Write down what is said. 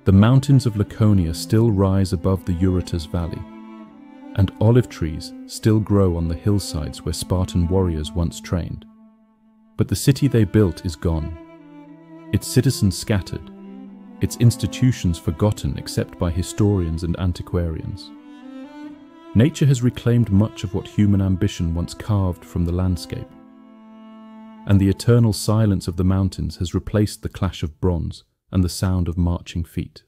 The mountains of Laconia still rise above the Eurotas Valley, and olive trees still grow on the hillsides where Spartan warriors once trained. But the city they built is gone, its citizens scattered, its institutions forgotten except by historians and antiquarians. Nature has reclaimed much of what human ambition once carved from the landscape, and the eternal silence of the mountains has replaced the clash of bronze and the sound of marching feet.